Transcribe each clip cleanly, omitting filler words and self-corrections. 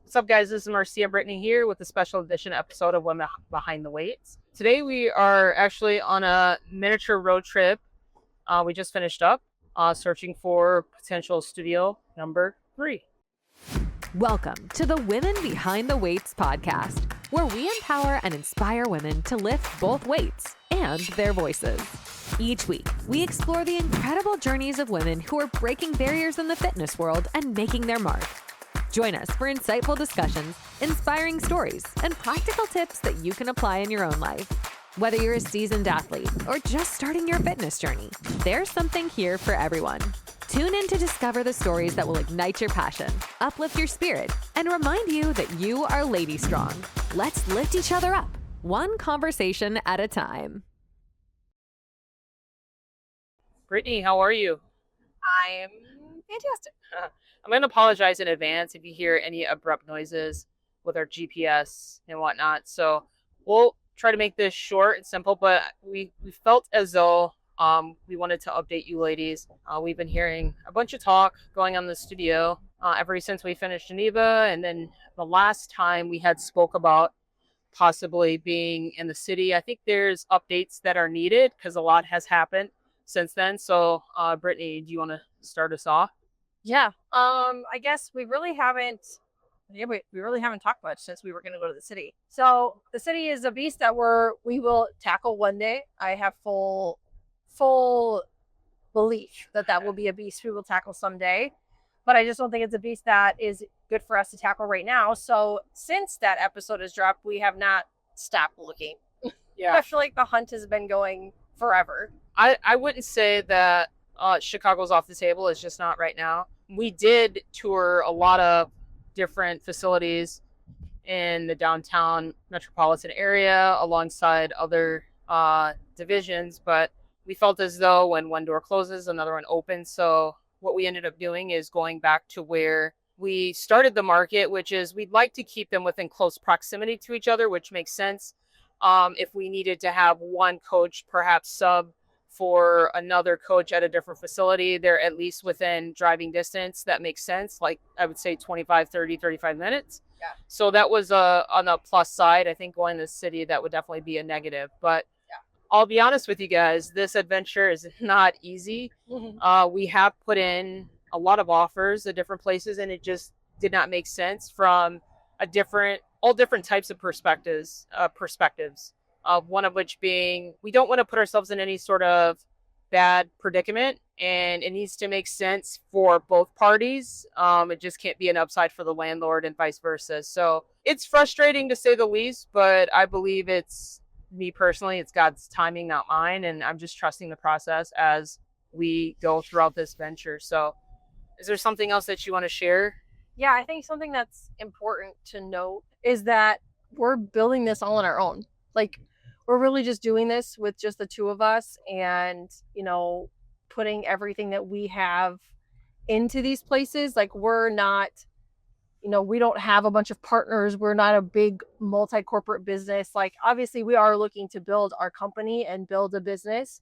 What's up, guys? This is Marcia Brittany here with a special edition episode of Women Behind the Weights. Today we are actually on a miniature road trip. We just finished up searching for potential studio number 3. Welcome to the Women Behind the Weights podcast, where we empower and inspire women to lift both weights and their voices. Each week, we explore the incredible journeys of women who are breaking barriers in the fitness world and making their mark. Join us for insightful discussions, inspiring stories, and practical tips that you can apply in your own life. Whether you're a seasoned athlete or just starting your fitness journey, there's something here for everyone. Tune in to discover the stories that will ignite your passion, uplift your spirit, and remind you that you are lady strong. Let's lift each other up, one conversation at a time. Brittany, how are you? I'm fantastic. I'm going to apologize in advance if you hear any abrupt noises with our GPS and whatnot. So we'll try to make this short and simple, but we felt as though we wanted to update you ladies. We've been hearing a bunch of talk going on in the studio ever since we finished Geneva. And then the last time we had spoke about possibly being in the city. I think there's updates that are needed because a lot has happened since then. So Brittany, do you want to start us off? Yeah. I guess we really haven't talked much since we were going to go to the city. So the city is a beast that we will tackle one day. I have full belief that will be a beast we will tackle someday. But I just don't think it's a beast that is good for us to tackle right now. So since that episode has dropped, we have not stopped looking. Yeah. I feel like the hunt has been going forever. I wouldn't say that Chicago's off the table. It's just not right now. We did tour a lot of different facilities in the downtown metropolitan area alongside other divisions, but we felt as though when one door closes, another one opens. So what we ended up doing is going back to where we started the market, which is we'd like to keep them within close proximity to each other, which makes sense. If we needed to have one coach perhaps sub for another coach at a different facility, they're at least within driving distance. That makes sense. Like I would say 25, 30, 35 minutes. Yeah. So that was on the plus side. I think going to the city, that would definitely be a negative. But yeah, I'll be honest with you guys, this adventure is not easy. Mm-hmm. We have put in a lot of offers at different places, and it just did not make sense from all different types of perspectives. One of which being we don't want to put ourselves in any sort of bad predicament, and it needs to make sense for both parties. It just can't be an upside for the landlord and vice versa. So it's frustrating to say the least, but I believe it's me personally, it's God's timing, not mine. And I'm just trusting the process as we go throughout this venture. So is there something else that you want to share? Yeah, I think something that's important to note is that we're building this all on our own. Like, we're really just doing this with just the two of us and, putting everything that we have into these places. Like, we're not, we don't have a bunch of partners. We're not a big multi-corporate business. Like, obviously we are looking to build our company and build a business.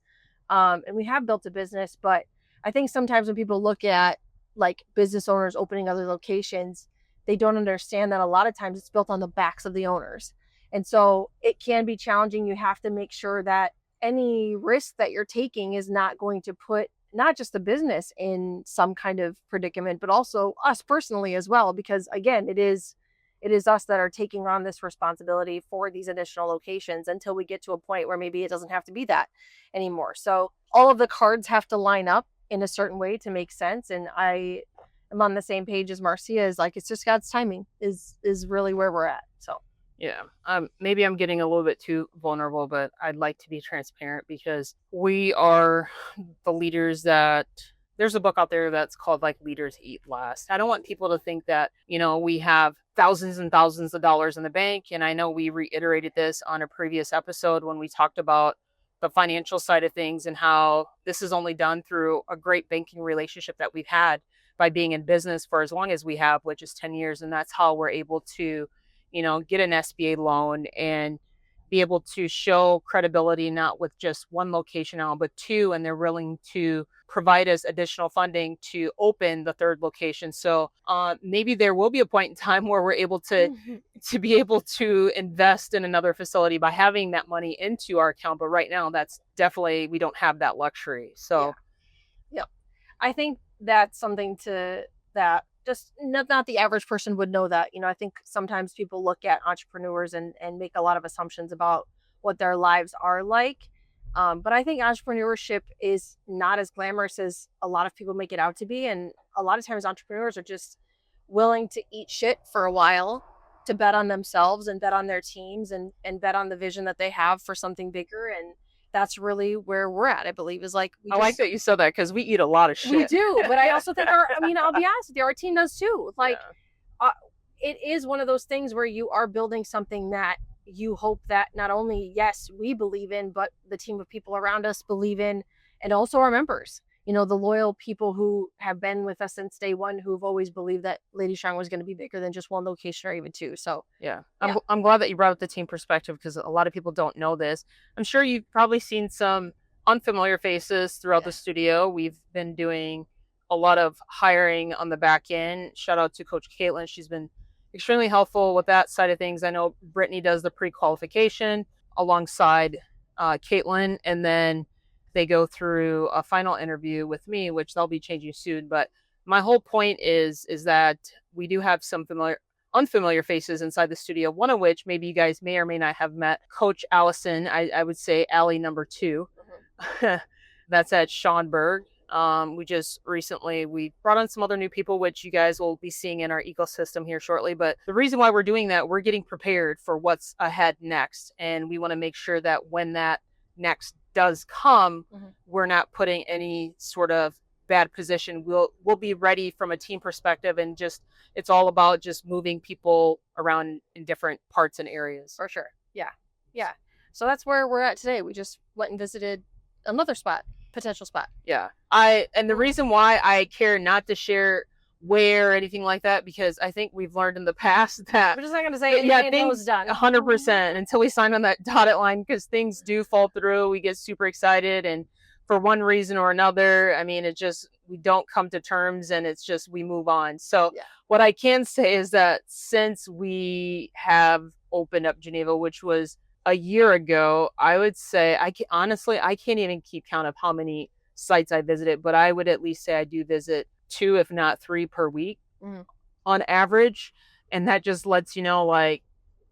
And we have built a business, but I think sometimes when people look at like business owners opening other locations, they don't understand that a lot of times it's built on the backs of the owners. And so it can be challenging. You have to make sure that any risk that you're taking is not going to put not just the business in some kind of predicament, but also us personally as well. Because again, it is us that are taking on this responsibility for these additional locations until we get to a point where maybe it doesn't have to be that anymore. So all of the cards have to line up in a certain way to make sense. And I am on the same page as Marcia is like, it's just God's timing is really where we're at. So. Yeah, maybe I'm getting a little bit too vulnerable, but I'd like to be transparent because we are the leaders that there's a book out there that's called like Leaders Eat Last. I don't want people to think that, we have thousands and thousands of dollars in the bank. And I know we reiterated this on a previous episode when we talked about the financial side of things and how this is only done through a great banking relationship that we've had by being in business for as long as we have, which is 10 years. And that's how we're able to get an SBA loan and be able to show credibility, not with just one location now, but two, and they're willing to provide us additional funding to open the third location. So maybe there will be a point in time where we're able to be able to invest in another facility by having that money into our account. But right now, that's definitely, we don't have that luxury. So Yep. I think that's something that just not the average person would know that. I think sometimes people look at entrepreneurs and make a lot of assumptions about what their lives are like. But I think entrepreneurship is not as glamorous as a lot of people make it out to be. And a lot of times entrepreneurs are just willing to eat shit for a while to bet on themselves and bet on their teams and bet on the vision that they have for something bigger. And that's really where we're at, I believe, is like, I like that you said that, because we eat a lot of shit. we do. But I also think I'll be honest with you, our team does too. Like, it is one of those things where you are building something that you hope that not only, yes, we believe in, but the team of people around us believe in, and also our members. The loyal people who have been with us since day one, who've always believed that Lady Strong was going to be bigger than just one location or even two. So I'm glad that you brought up the team perspective, because a lot of people don't know this. I'm sure you've probably seen some unfamiliar faces throughout the studio. We've been doing a lot of hiring on the back end. Shout out to Coach Caitlin. She's been extremely helpful with that side of things. I know Brittany does the pre-qualification alongside Caitlin, and then they go through a final interview with me, which they'll be changing soon. But my whole point is that we do have some unfamiliar faces inside the studio, one of which maybe you guys may or may not have met. Coach Allison, I would say Allie number 2. That's at Schonberg. We just recently, we brought on some other new people, which you guys will be seeing in our ecosystem here shortly. But the reason why we're doing that, we're getting prepared for what's ahead next. And we want to make sure that when that next does come, we're not putting any sort of bad position. We'll be ready from a team perspective, and just, it's all about just moving people around in different parts and areas. For sure. Yeah. So that's where we're at today. We just went and visited another potential spot. Yeah. And the reason why I care not to share where or anything like that, because I think we've learned in the past that we're just not going to say anything until it's done. 100% until we sign on that dotted line, because things do fall through. We get super excited, and for one reason or another, I mean, we don't come to terms, and it's just, we move on. So what I can say is that since we have opened up Geneva, which was a year ago, I would say, I can't even keep count of how many sites I visited, but I would at least say I do visit 2, if not 3 per week on average. And that just lets you know, like,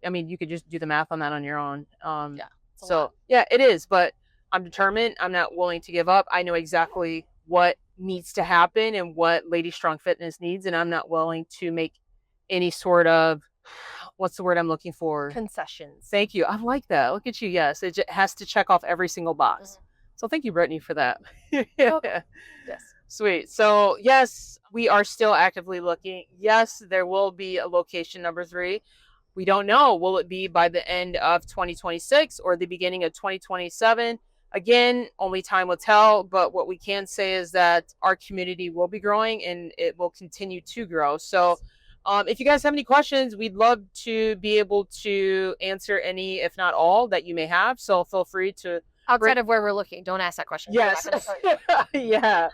I mean, you could just do the math on that on your own. It is, but I'm determined. I'm not willing to give up. I know exactly what needs to happen and what Lady Strong Fitness needs, and I'm not willing to make any sort of, what's the word I'm looking for? Concessions. Thank you. I like that. Look at you. Yes, it has to check off every single box. So thank you, Brittany, for that. Yes. Sweet. So yes, we are still actively looking. Yes, there will be a location number 3. We don't know. Will it be by the end of 2026 or the beginning of 2027? Again, only time will tell. But what we can say is that our community will be growing, and it will continue to grow. So if you guys have any questions, we'd love to be able to answer any, if not all, that you may have. So feel free to. Outside of where we're looking, don't ask that question. Yes. Yeah.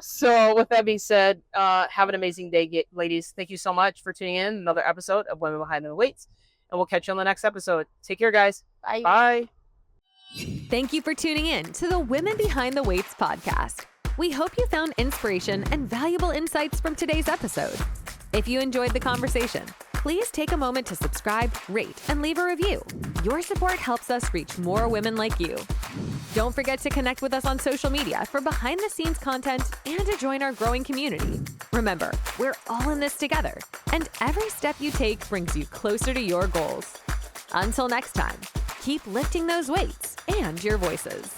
So with that being said, have an amazing day, ladies. Thank you so much for tuning in. Another episode of Women Behind the Weights. And we'll catch you on the next episode. Take care, guys. Bye. Bye. Thank you for tuning in to the Women Behind the Weights podcast. We hope you found inspiration and valuable insights from today's episode. If you enjoyed the conversation, please take a moment to subscribe, rate, and leave a review. Your support helps us reach more women like you. Don't forget to connect with us on social media for behind-the-scenes content and to join our growing community. Remember, we're all in this together, and every step you take brings you closer to your goals. Until next time, keep lifting those weights and your voices.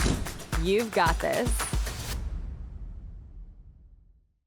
You've got this.